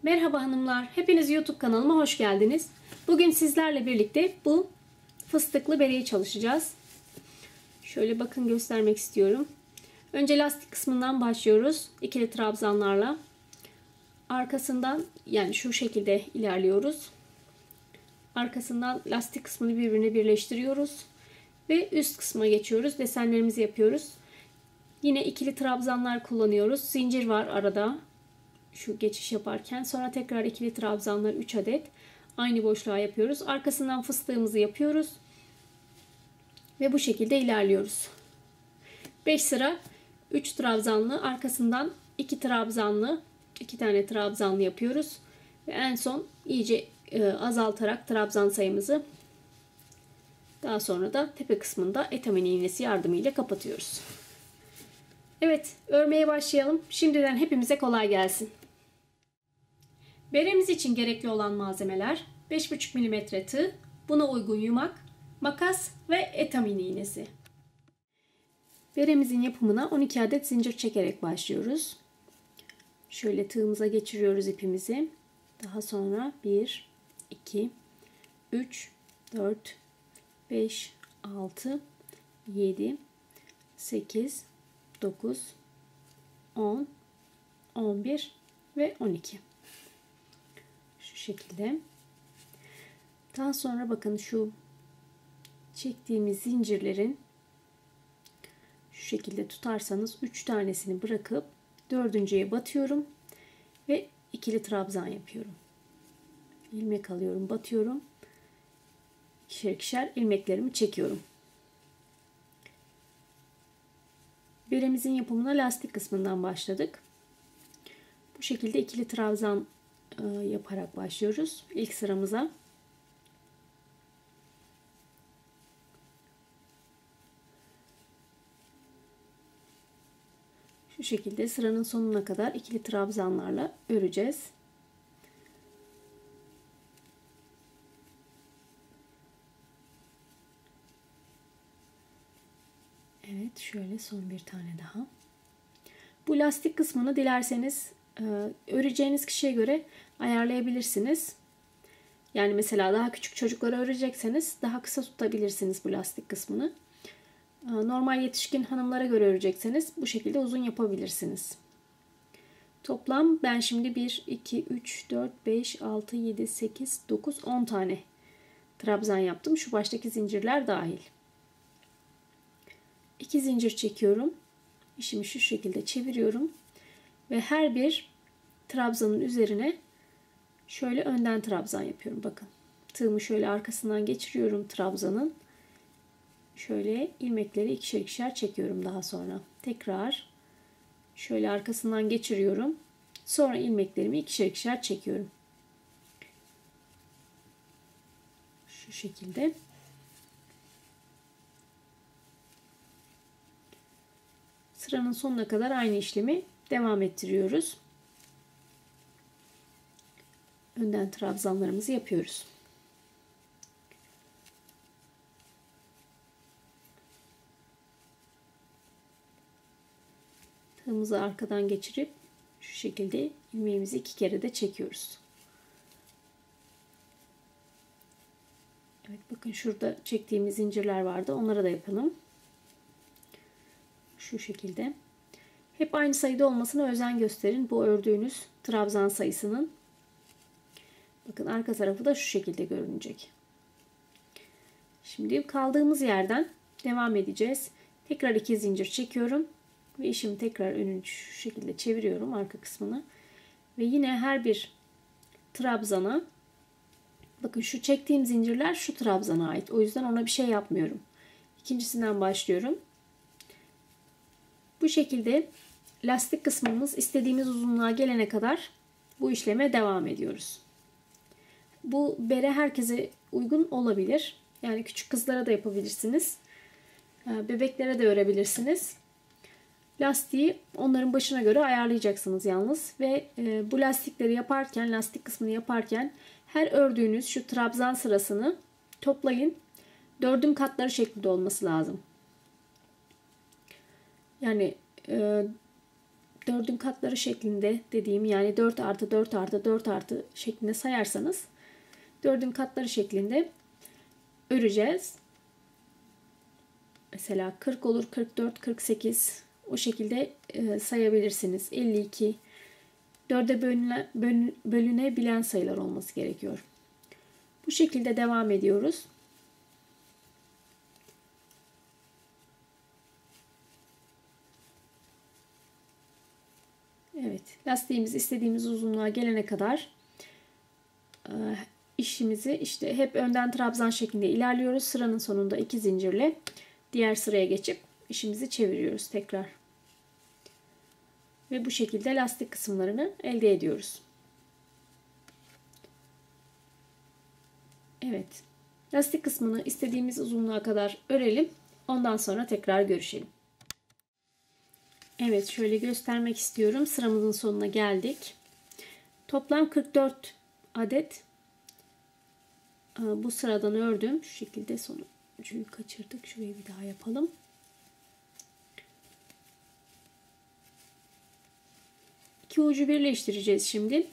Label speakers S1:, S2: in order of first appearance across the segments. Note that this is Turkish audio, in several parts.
S1: Merhaba hanımlar, hepiniz YouTube kanalıma hoş geldiniz. Bugün sizlerle birlikte bu fıstıklı bereyi çalışacağız. Şöyle bakın göstermek istiyorum. Önce lastik kısmından başlıyoruz. İkili trabzanlarla. Arkasından yani şu şekilde ilerliyoruz. Arkasından lastik kısmını birbirine birleştiriyoruz. Ve üst kısma geçiyoruz. Desenlerimizi yapıyoruz. Yine ikili trabzanlar kullanıyoruz. Zincir var arada. Şu geçiş yaparken sonra tekrar ikili trabzanlar 3 adet aynı boşluğa yapıyoruz. Arkasından fıstığımızı yapıyoruz. Ve bu şekilde ilerliyoruz. 5 sıra 3 trabzanlı, arkasından 2 trabzanlı, 2 tane trabzanlı yapıyoruz. Ve en son iyice azaltarak trabzan sayımızı daha sonra da tepe kısmında etamin iğnesi yardımıyla kapatıyoruz. Evet, örmeye başlayalım. Şimdiden hepimize kolay gelsin. Beremiz için gerekli olan malzemeler 5,5 mm tığ, buna uygun yumak, makas ve etamin iğnesi. Beremizin yapımına 12 adet zincir çekerek başlıyoruz. Şöyle tığımıza geçiriyoruz ipimizi. Daha sonra 1, 2, 3, 4, 5, 6, 7, 8, 9, 10, 11 ve 12. Şu şekilde. Daha sonra bakın şu çektiğimiz zincirlerin şu şekilde tutarsanız 3 tanesini bırakıp dördüncüye batıyorum ve ikili trabzan yapıyorum. İlmek alıyorum, batıyorum. İkişer ikişer ilmeklerimi çekiyorum. Beremizin yapımına lastik kısmından başladık. Bu şekilde ikili trabzan yaparak başlıyoruz ilk sıramıza. Şu şekilde sıranın sonuna kadar ikili trabzanlarla öreceğiz. Evet, şöyle son bir tane daha. Bu lastik kısmını dilerseniz öreceğiniz kişiye göre ayarlayabilirsiniz. Yani mesela daha küçük çocuklara örecekseniz daha kısa tutabilirsiniz bu lastik kısmını. Normal yetişkin hanımlara göre örecekseniz bu şekilde uzun yapabilirsiniz. Toplam ben şimdi 1, 2, 3, 4, 5, 6, 7, 8, 9, 10 tane trabzan yaptım. Şu baştaki zincirler dahil. 2 zincir çekiyorum. İşimi şu şekilde çeviriyorum. Ve her bir trabzanın üzerine şöyle önden trabzan yapıyorum. Bakın. Tığımı şöyle arkasından geçiriyorum trabzanın. Şöyle ilmekleri ikişer ikişer çekiyorum daha sonra. Tekrar şöyle arkasından geçiriyorum. Sonra ilmeklerimi ikişer ikişer çekiyorum. Şu şekilde. Sıranın sonuna kadar aynı işlemi devam ettiriyoruz. Önden trabzanlarımızı yapıyoruz. Tığımızı arkadan geçirip şu şekilde ilmeğimizi 2 kere de çekiyoruz. Evet, bakın şurada çektiğimiz zincirler vardı. Onlara da yapalım. Şu şekilde. Hep aynı sayıda olmasına özen gösterin. Bu ördüğünüz trabzan sayısının. Bakın arka tarafı da şu şekilde görünecek. Şimdi kaldığımız yerden devam edeceğiz. Tekrar 2 zincir çekiyorum. Ve işimi tekrar önünü şu şekilde çeviriyorum arka kısmını. Ve yine her bir trabzana, bakın şu çektiğim zincirler şu trabzana ait. O yüzden ona bir şey yapmıyorum. İkincisinden başlıyorum. Bu şekilde lastik kısmımız istediğimiz uzunluğa gelene kadar bu işleme devam ediyoruz. Bu bere herkese uygun olabilir. Yani küçük kızlara da yapabilirsiniz. Bebeklere de örebilirsiniz. Lastiği onların başına göre ayarlayacaksınız yalnız. Ve bu lastikleri yaparken, lastik kısmını yaparken her ördüğünüz şu trabzan sırasını toplayın. 4'ün katları şeklinde olması lazım. Yani dördün katları şeklinde dediğim, yani 4 artı 4 artı 4 artı şeklinde sayarsanız dördün katları şeklinde öreceğiz. Mesela 40 olur, 44, 48 o şekilde sayabilirsiniz. 52 4'e bölünebilen sayılar olması gerekiyor. Bu şekilde devam ediyoruz. Evet, lastiğimiz istediğimiz uzunluğa gelene kadar işimizi işte hep önden trabzan şeklinde ilerliyoruz. Sıranın sonunda 2 zincirle diğer sıraya geçip işimizi çeviriyoruz tekrar. Ve bu şekilde lastik kısımlarını elde ediyoruz. Evet. Lastik kısmını istediğimiz uzunluğa kadar örelim. Ondan sonra tekrar görüşelim. Evet, şöyle göstermek istiyorum. Sıramızın sonuna geldik. Toplam 44 adet bu sıradan ördüm. Şu şekilde sonuncuyu kaçırdık. Şurayı bir daha yapalım. İki ucu birleştireceğiz şimdi.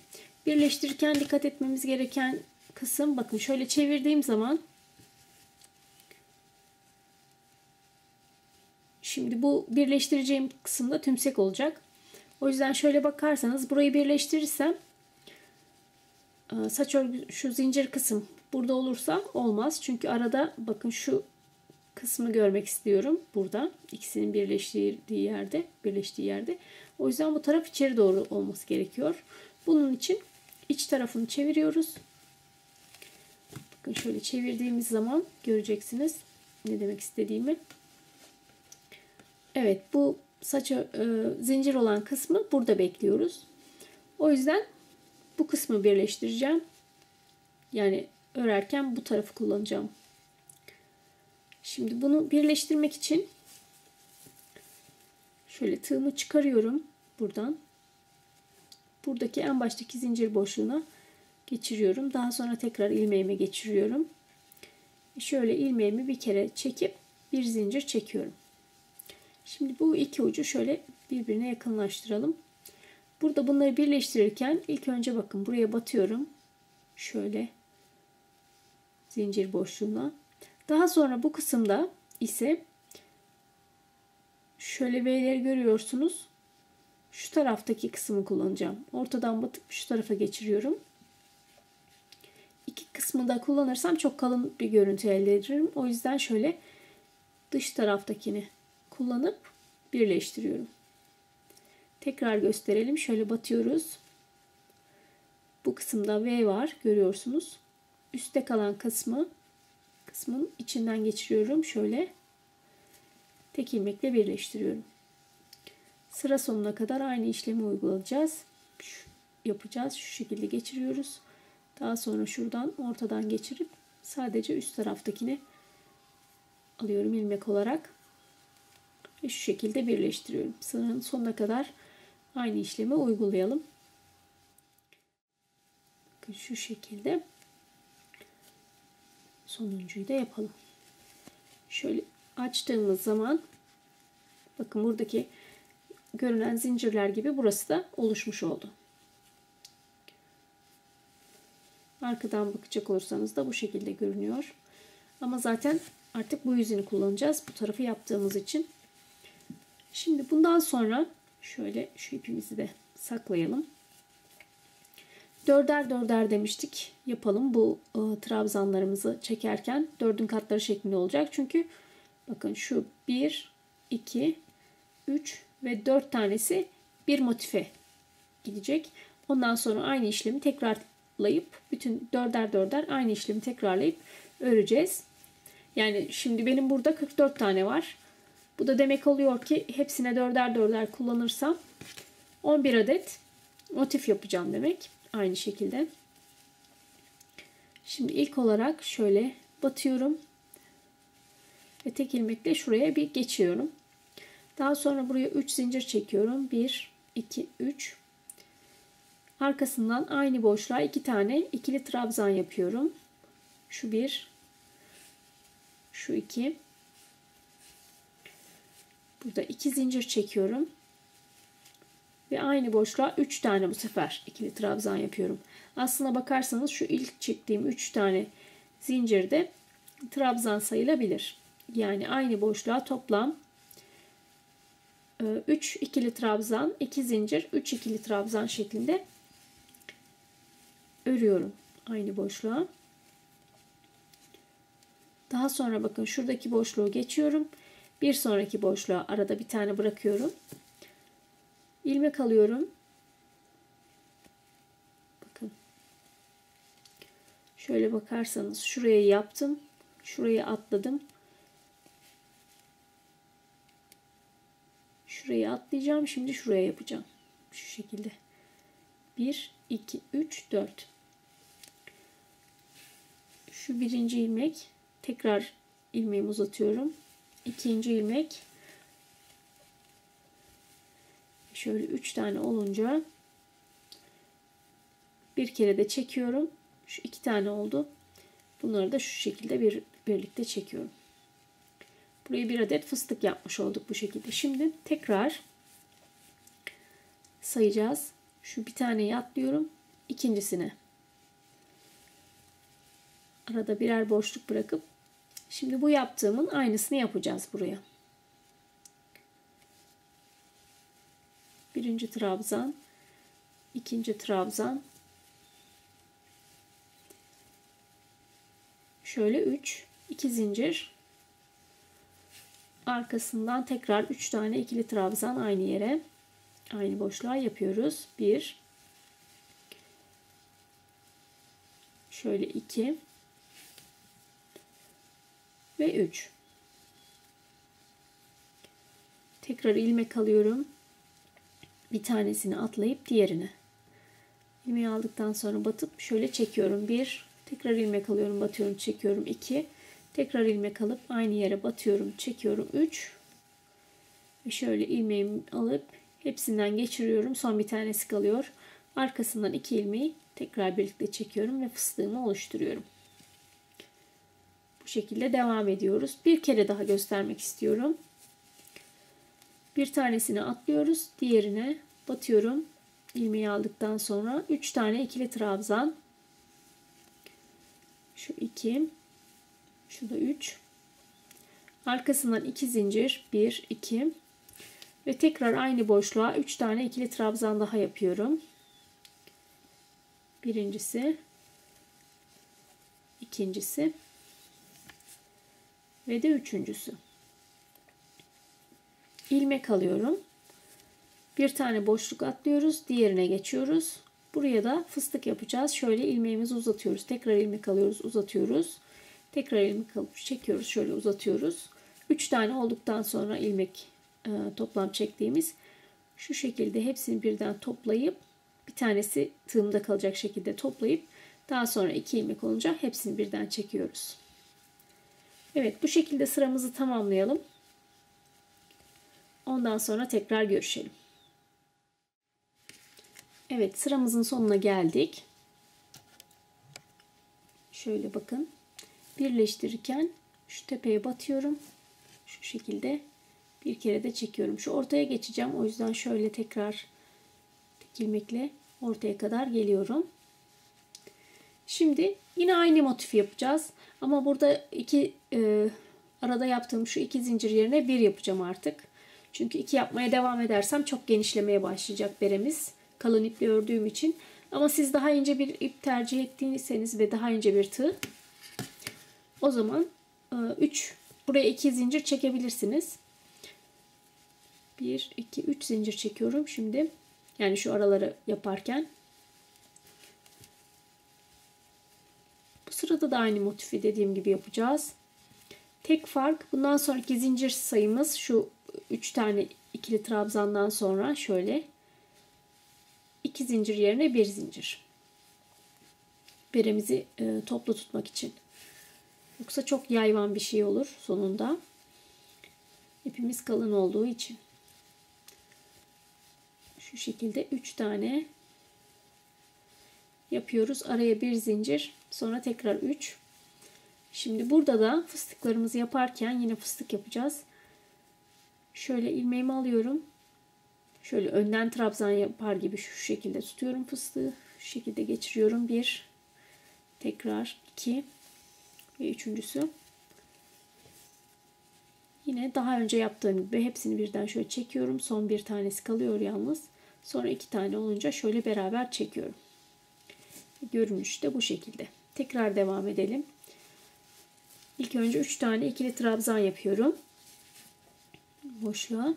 S1: Birleştirirken dikkat etmemiz gereken kısım, bakın şöyle çevirdiğim zaman şimdi bu birleştireceğim kısımda tümsek olacak. O yüzden şöyle bakarsanız burayı birleştirirsem saç örgü şu zincir kısım burada olursa olmaz. Çünkü arada bakın şu kısmı görmek istiyorum. Burada ikisinin birleştiği yerde. O yüzden bu taraf içeri doğru olması gerekiyor. Bunun için iç tarafını çeviriyoruz. Bakın şöyle çevirdiğimiz zaman göreceksiniz ne demek istediğimi. Evet, bu zincir olan kısmı burada bekliyoruz. O yüzden bu kısmı birleştireceğim. Yani örerken bu tarafı kullanacağım. Şimdi bunu birleştirmek için şöyle tığımı çıkarıyorum buradan. Buradaki en baştaki zincir boşluğuna geçiriyorum. Daha sonra tekrar ilmeğime geçiriyorum. Şöyle ilmeğimi bir kere çekip bir zincir çekiyorum. Şimdi bu iki ucu şöyle birbirine yakınlaştıralım. Burada bunları birleştirirken ilk önce bakın buraya batıyorum. Şöyle zincir boşluğuna. Daha sonra bu kısımda ise şöyle V'leri görüyorsunuz. Şu taraftaki kısmı kullanacağım. Ortadan batıp şu tarafa geçiriyorum. İki kısmı da kullanırsam çok kalın bir görüntü elde ederim. O yüzden şöyle dış taraftakini kullanıp birleştiriyorum. Tekrar gösterelim. Şöyle batıyoruz. Bu kısımda V var. Görüyorsunuz. Üstte kalan kısmın içinden geçiriyorum. Şöyle tek ilmekle birleştiriyorum. Sıra sonuna kadar aynı işlemi uygulayacağız. Yapacağız. Şu şekilde geçiriyoruz. Daha sonra şuradan ortadan geçirip sadece üst taraftakini alıyorum ilmek olarak. Ve şu şekilde birleştiriyorum. Sıranın sonuna kadar aynı işlemi uygulayalım. Bakın şu şekilde sonuncuyu da yapalım. Şöyle açtığımız zaman bakın buradaki görünen zincirler gibi burası da oluşmuş oldu. Arkadan bakacak olursanız da bu şekilde görünüyor. Ama zaten artık bu yüzünü kullanacağız. Bu tarafı yaptığımız için. Şimdi bundan sonra şöyle şu ipimizi de saklayalım. Dörder dörder demiştik. Yapalım. Bu trabzanlarımızı çekerken dördün katları şeklinde olacak. Çünkü bakın şu 1, 2, 3 ve 4 tanesi bir motife gidecek. Ondan sonra aynı işlemi tekrarlayıp bütün dörder dörder aynı işlemi tekrarlayıp öreceğiz. Yani şimdi benim burada 44 tane var. Bu da demek oluyor ki hepsine dörder dörder kullanırsam 11 adet motif yapacağım demek. Aynı şekilde. Şimdi ilk olarak şöyle batıyorum. Ve tek ilmekle şuraya bir geçiyorum. Daha sonra buraya 3 zincir çekiyorum. 1, 2, 3. Arkasından aynı boşluğa 2 tane ikili trabzan yapıyorum. Şu 1, şu 2. Burada 2 zincir çekiyorum. ve aynı boşluğa 3 tane bu sefer ikili trabzan yapıyorum. Aslına bakarsanız şu ilk çektiğim 3 tane zincirde trabzan sayılabilir. Yani aynı boşluğa toplam 3 ikili trabzan, 2 zincir, 3 ikili trabzan şeklinde örüyorum aynı boşluğa. Daha sonra bakın şuradaki boşluğu geçiyorum. Bir sonraki boşluğa arada bir tane bırakıyorum. İlmek alıyorum. Bakın. Şöyle bakarsanız şuraya yaptım. Şuraya atladım. Şuraya atlayacağım. Şimdi şuraya yapacağım. Şu şekilde. 1, 2, 3, 4. Şu birinci ilmek. Tekrar ilmeğimi uzatıyorum. İkinci ilmek. Şöyle 3 tane olunca bir kere de çekiyorum. Şu 2 tane oldu. Bunları da şu şekilde birlikte çekiyorum. Buraya bir adet fıstık yapmış olduk bu şekilde. Şimdi tekrar sayacağız. Şu bir taneyi atlıyorum. İkincisine. Arada birer boşluk bırakıp şimdi bu yaptığımın aynısını yapacağız buraya. Birinci trabzan, ikinci trabzan, şöyle 3, 2 zincir, arkasından tekrar 3 tane ikili trabzan aynı yere, aynı boşluğa yapıyoruz. 1, şöyle 2 ve 3. Tekrar ilmek alıyorum. Bir tanesini atlayıp diğerine. İlmeği aldıktan sonra batıp şöyle çekiyorum. 1, tekrar ilmek alıyorum, batıyorum, çekiyorum. 2, tekrar ilmek alıp aynı yere batıyorum, çekiyorum. 3 ve şöyle ilmeğimi alıp hepsinden geçiriyorum. Son bir tanesi kalıyor. Arkasından 2 ilmeği tekrar birlikte çekiyorum ve fıstığımı oluşturuyorum. Bu şekilde devam ediyoruz. Bir kere daha göstermek istiyorum. Bir tanesini atlıyoruz, diğerine batıyorum. İlmeği aldıktan sonra 3 tane ikili trabzan. Şu 2, şu da 3. Arkasından 2 zincir, 1, 2 ve tekrar aynı boşluğa 3 tane ikili trabzan daha yapıyorum. Birincisi, ikincisi ve de üçüncüsü. İlmek alıyorum. Bir tane boşluk atlıyoruz. Diğerine geçiyoruz. Buraya da fıstık yapacağız. Şöyle ilmeğimizi uzatıyoruz. Tekrar ilmek alıyoruz. Uzatıyoruz. Tekrar ilmek alıp çekiyoruz. Şöyle uzatıyoruz. 3 tane olduktan sonra ilmek toplam çektiğimiz şu şekilde hepsini birden toplayıp bir tanesi tığımda kalacak şekilde toplayıp daha sonra 2 ilmek olunca hepsini birden çekiyoruz. Evet, bu şekilde sıramızı tamamlayalım. Ondan sonra tekrar görüşelim. Evet, sıramızın sonuna geldik. Şöyle bakın. Birleştirirken şu tepeye batıyorum. Şu şekilde bir kere de çekiyorum. Şu ortaya geçeceğim. O yüzden şöyle tekrar tek ilmekle ortaya kadar geliyorum. Şimdi yine aynı motifi yapacağız. Ama burada arada yaptığım şu 2 zincir yerine 1 yapacağım artık. Çünkü 2 yapmaya devam edersem çok genişlemeye başlayacak beremiz. Kalın iple ördüğüm için. Ama siz daha ince bir ip tercih ettiyseniz ve daha ince bir tığ, o zaman buraya 2 zincir çekebilirsiniz. 1, 2, 3 zincir çekiyorum şimdi. Yani şu araları yaparken. Bu sırada da aynı motifi dediğim gibi yapacağız. Tek fark, bundan sonraki zincir sayımız şu 3 tane ikili trabzandan sonra şöyle 2 zincir yerine 1 zincir. Beremizi toplu tutmak için. Yoksa çok yayvan bir şey olur sonunda. İpimiz kalın olduğu için. Şu şekilde 3 tane yapıyoruz. Araya 1 zincir, sonra tekrar 3. Şimdi burada da fıstıklarımızı yaparken yine fıstık yapacağız. Şöyle ilmeğimi alıyorum. Şöyle önden trabzan yapar gibi şu şekilde tutuyorum fıstığı. Şu şekilde geçiriyorum. 1, tekrar 2 ve üçüncüsü. Yine daha önce yaptığım gibi hepsini birden şöyle çekiyorum. Son bir tanesi kalıyor yalnız. Sonra 2 tane olunca şöyle beraber çekiyorum. Görünüş de bu şekilde. Tekrar devam edelim. İlk önce 3 tane ikili trabzan yapıyorum. Boşluğa.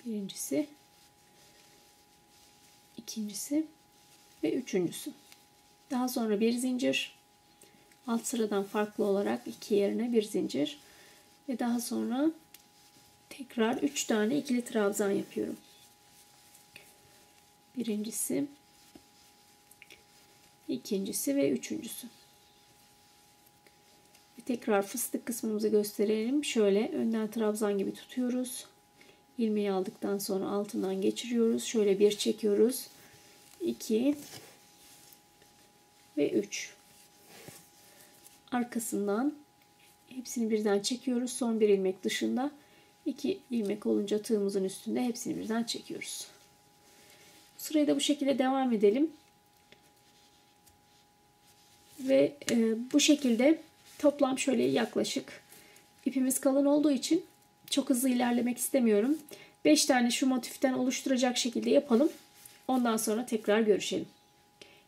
S1: Birincisi, ikincisi ve üçüncüsü. Daha sonra bir zincir. Alt sıradan farklı olarak 2 yerine bir zincir. Ve daha sonra tekrar 3 tane ikili trabzan yapıyorum. Birincisi, ikincisi ve üçüncüsü. Ve tekrar fıstık kısmımızı gösterelim. Şöyle önden trabzan gibi tutuyoruz. İlmeği aldıktan sonra altından geçiriyoruz. Şöyle bir çekiyoruz. 2 ve 3. Arkasından hepsini birden çekiyoruz. Son bir ilmek dışında 2 ilmek olunca tığımızın üstünde hepsini birden çekiyoruz. Sırayı da bu şekilde devam edelim. Ve bu şekilde toplam şöyle yaklaşık, ipimiz kalın olduğu için çok hızlı ilerlemek istemiyorum. 5 tane şu motiften oluşturacak şekilde yapalım. Ondan sonra tekrar görüşelim.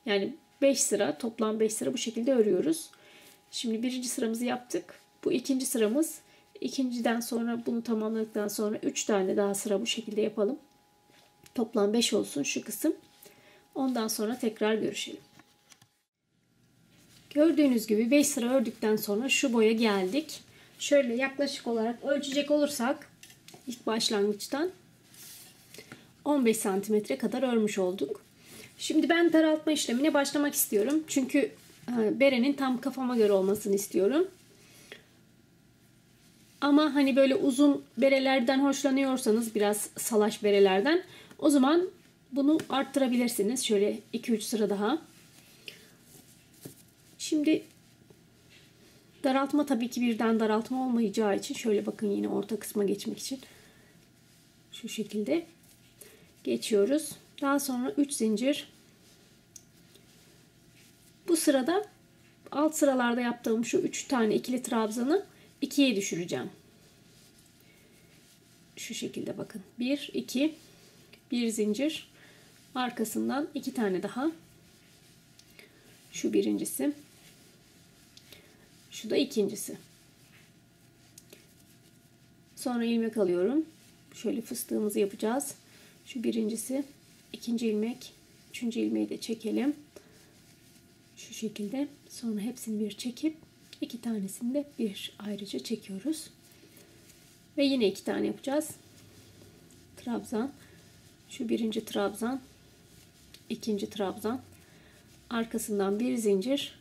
S1: Yani 5 sıra, toplam 5 sıra bu şekilde örüyoruz. Şimdi birinci sıramızı yaptık. Bu ikinci sıramız. İkinciden sonra bunu tamamladıktan sonra 3 tane daha sıra bu şekilde yapalım. Toplam 5 olsun şu kısım. Ondan sonra tekrar görüşelim. Gördüğünüz gibi 5 sıra ördükten sonra şu boya geldik. Şöyle yaklaşık olarak ölçecek olursak ilk başlangıçtan 15 santimetre kadar örmüş olduk. Şimdi ben daraltma işlemine başlamak istiyorum. Çünkü berenin tam kafama göre olmasını istiyorum. Ama hani böyle uzun berelerden hoşlanıyorsanız, biraz salaş berelerden, o zaman bunu arttırabilirsiniz. Şöyle 2-3 sıra daha. Şimdi daraltma tabii ki birden daraltma olmayacağı için şöyle bakın, yine orta kısma geçmek için şu şekilde geçiyoruz. Daha sonra 3 zincir. Bu sırada alt sıralarda yaptığım şu 3 tane ikili trabzanı 2'ye düşüreceğim. Şu şekilde bakın. 1, 2, 1 zincir. Arkasından 2 tane daha. Şu birincisi. Şu da ikincisi. Sonra ilmek alıyorum. Şöyle fıstığımızı yapacağız. Şu birincisi, ikinci ilmek, üçüncü ilmeği de çekelim. Şu şekilde. Sonra hepsini bir çekip 2 tanesini de bir ayrıca çekiyoruz. Ve yine 2 tane yapacağız. Trabzan. Şu birinci trabzan, ikinci trabzan. Arkasından bir zincir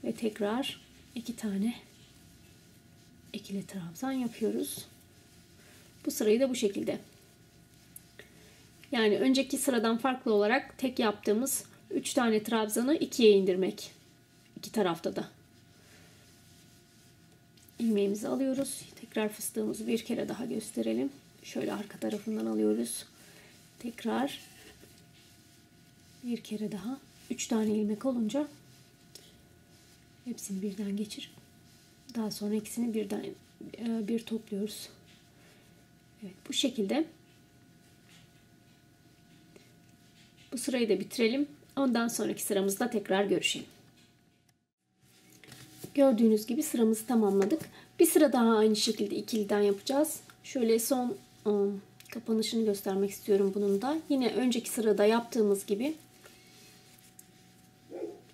S1: ve tekrar 2 tane ikili trabzan yapıyoruz. Bu sırayı da bu şekilde. Yani önceki sıradan farklı olarak tek yaptığımız 3 tane trabzanı 2'ye indirmek. İki tarafta da. İlmeğimizi alıyoruz. Tekrar fıstığımızı bir kere daha gösterelim. Şöyle arka tarafından alıyoruz. Tekrar bir kere daha. 3 tane ilmek olunca hepsini birden geçirip daha sonra ikisini birden bir topluyoruz. Evet, bu şekilde. Bu sırayı da bitirelim. Ondan sonraki sıramızda tekrar görüşelim. Gördüğünüz gibi sıramızı tamamladık. Bir sıra daha aynı şekilde ikiliden yapacağız. Şöyle son kapanışını göstermek istiyorum bunun da. Yine önceki sırada yaptığımız gibi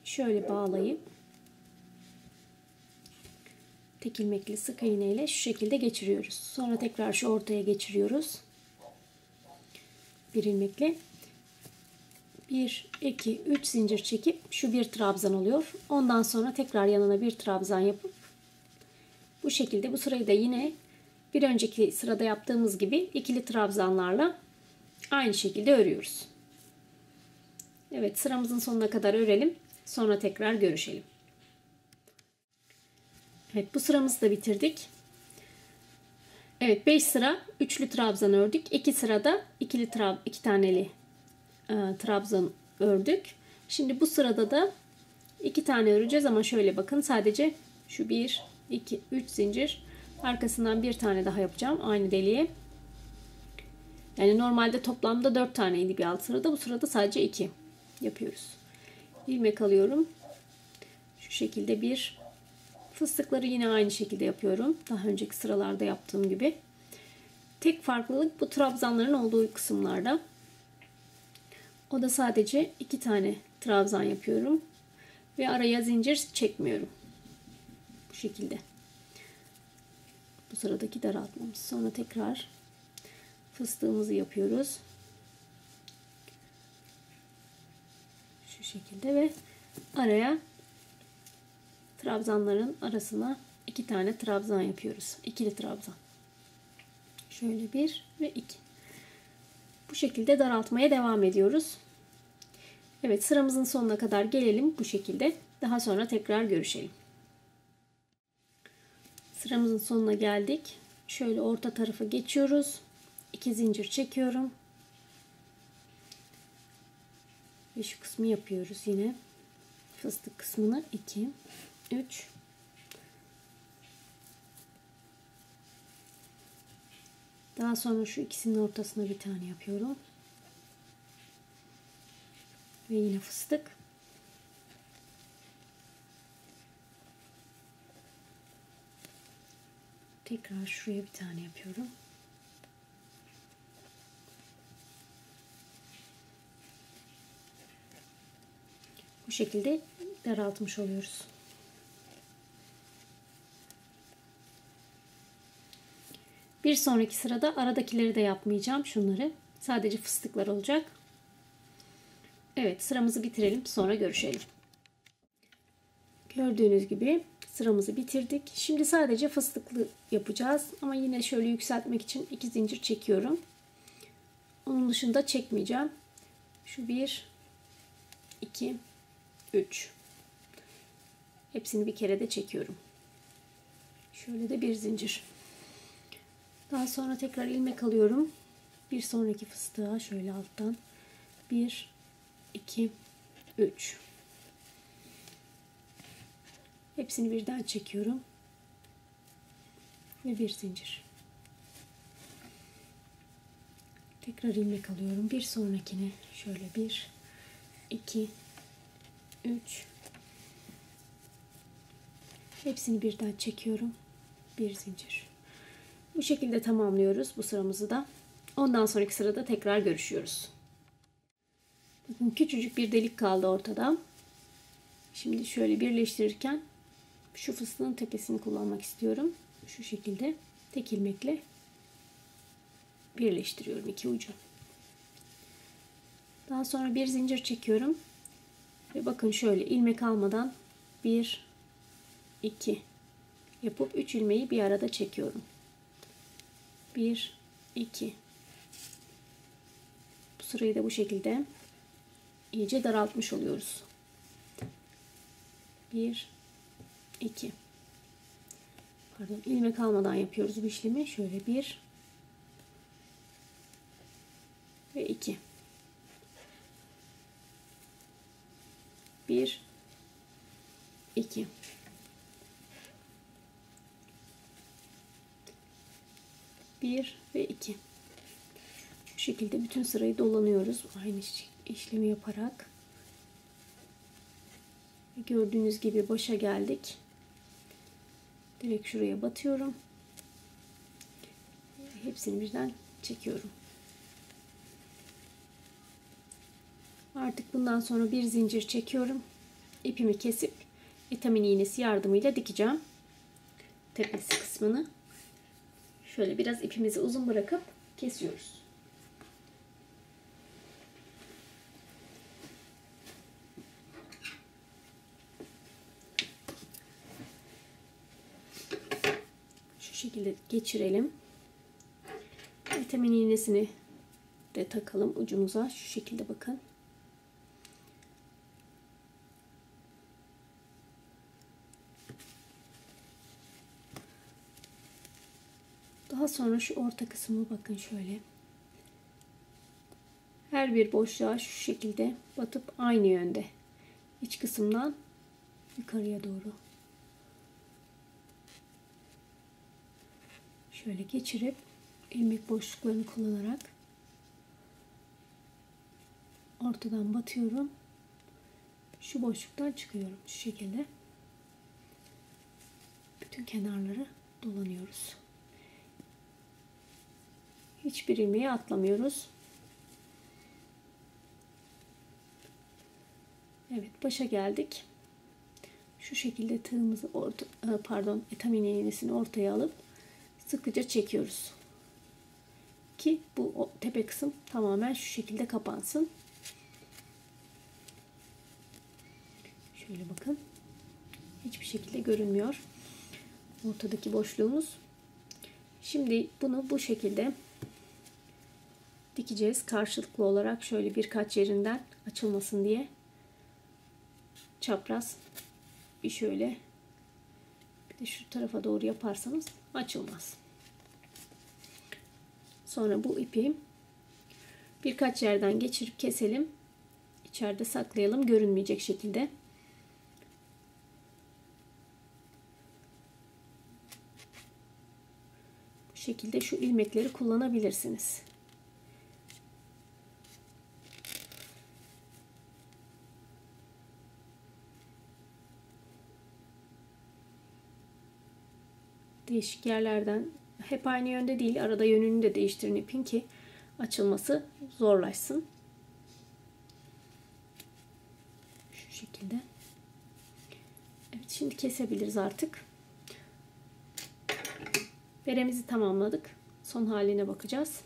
S1: şöyle bağlayıp tek ilmekli sık iğne ile şu şekilde geçiriyoruz. Sonra tekrar şu ortaya geçiriyoruz. Bir ilmekle 1, 2, 3 zincir çekip şu bir trabzan oluyor. Ondan sonra tekrar yanına bir trabzan yapıp bu şekilde bu sırayı da yine bir önceki sırada yaptığımız gibi ikili trabzanlarla aynı şekilde örüyoruz. Evet, sıramızın sonuna kadar örelim. Sonra tekrar görüşelim. Evet, bu sıramızı da bitirdik. Evet, 5 sıra üçlü trabzan ördük. 2 sırada iki taneli trabzan ördük. Şimdi bu sırada da 2 tane öreceğiz ama şöyle bakın, sadece şu 1 2 3 zincir, arkasından bir tane daha yapacağım aynı deliğe. Yani normalde toplamda 4 taneydi bir alt sırada, bu sırada sadece 2 yapıyoruz. İlmek alıyorum. Şu şekilde bir fıstıkları yine aynı şekilde yapıyorum. Daha önceki sıralarda yaptığım gibi. Tek farklılık bu trabzanların olduğu kısımlarda. O da sadece 2 tane trabzan yapıyorum. Ve araya zincir çekmiyorum. Bu şekilde. Bu sıradaki daraltmamız. Sonra tekrar fıstığımızı yapıyoruz. Şu şekilde ve araya, trabzanların arasına 2 tane trabzan yapıyoruz. İkili trabzan. Şöyle 1 ve 2. Bu şekilde daraltmaya devam ediyoruz. Evet, sıramızın sonuna kadar gelelim bu şekilde. Daha sonra tekrar görüşelim. Sıramızın sonuna geldik. Şöyle orta tarafa geçiyoruz. 2 zincir çekiyorum. Ve şu kısmı yapıyoruz yine. Fıstık kısmını 2 3 daha sonra şu ikisinin ortasına bir tane yapıyorum. Ve yine fıstık. Tekrar şuraya bir tane yapıyorum. Bu şekilde daraltmış oluyoruz. Bir sonraki sırada aradakileri de yapmayacağım. Şunları. Sadece fıstıklar olacak. Evet, sıramızı bitirelim. Sonra görüşelim. Gördüğünüz gibi sıramızı bitirdik. Şimdi sadece fıstıklı yapacağız. Ama yine şöyle yükseltmek için 2 zincir çekiyorum. Onun dışında çekmeyeceğim. Şu 1 2 3. Hepsini bir kere de çekiyorum. Şöyle de bir zincir. Daha sonra tekrar ilmek alıyorum. Bir sonraki fıstığa şöyle alttan 1 2 3. Hepsini birden çekiyorum. Ve bir zincir. Tekrar ilmek alıyorum. Bir sonrakine şöyle 1 2 3. Hepsini birden çekiyorum. Bir zincir. Bu şekilde tamamlıyoruz bu sıramızı da. Ondan sonraki sırada tekrar görüşüyoruz. Bakın, küçücük bir delik kaldı ortada. Şimdi şöyle birleştirirken şu fıstığın tepesini kullanmak istiyorum. Şu şekilde tek ilmekle birleştiriyorum iki ucu. Daha sonra bir zincir çekiyorum. Ve bakın şöyle ilmek almadan 1 2 yapıp 3 ilmeği bir arada çekiyorum. 1 2. Bu sırayı da bu şekilde iyice daraltmış oluyoruz. 1 2. Pardon, ilmek almadan yapıyoruz bu işlemi. Şöyle 1 ve 2. 1 2. 1 ve 2. Bu şekilde bütün sırayı dolanıyoruz. Aynı işlemi yaparak. Gördüğünüz gibi başa geldik. Direkt şuraya batıyorum. Hepsini birden çekiyorum. Artık bundan sonra bir zincir çekiyorum. İpimi kesip vitamin iğnesi yardımıyla dikeceğim. Tepesi kısmını. Şöyle biraz ipimizi uzun bırakıp kesiyoruz. Şu şekilde geçirelim. Vitamin iğnesini de takalım ucumuza. Şu şekilde bakın. Daha Daha sonra şu orta kısmı bakın şöyle. Her bir boşluğa şu şekilde batıp aynı yönde. İç kısımdan yukarıya doğru. Şöyle geçirip ilmek boşluklarını kullanarak ortadan batıyorum. Şu boşluktan çıkıyorum şu şekilde. Bütün kenarları dolanıyoruz. Hiçbir ilmeği atlamıyoruz. Evet, başa geldik. Şu şekilde tığımızı etamin iğnesini ortaya alıp sıkıca çekiyoruz. Ki bu tepe kısım tamamen şu şekilde kapansın. Şöyle bakın. Hiçbir şekilde görünmüyor ortadaki boşluğumuz. Şimdi bunu bu şekilde dikeceğiz. Karşılıklı olarak şöyle birkaç yerinden açılmasın diye. Çapraz bir şöyle bir de şu tarafa doğru yaparsanız açılmaz. Sonra bu ipi birkaç yerden geçirip keselim. İçeride saklayalım görünmeyecek şekilde. Bu şekilde şu ilmekleri kullanabilirsiniz. Değişik yerlerden, hep aynı yönde değil, arada yönünü de değiştirin ipin ki açılması zorlaşsın. Şu şekilde. Evet, şimdi kesebiliriz artık. Beremizi tamamladık. Son haline bakacağız.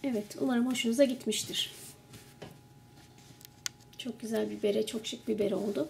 S1: Evet, umarım hoşunuza gitmiştir. Çok güzel bir bere, çok şık bir bere oldu.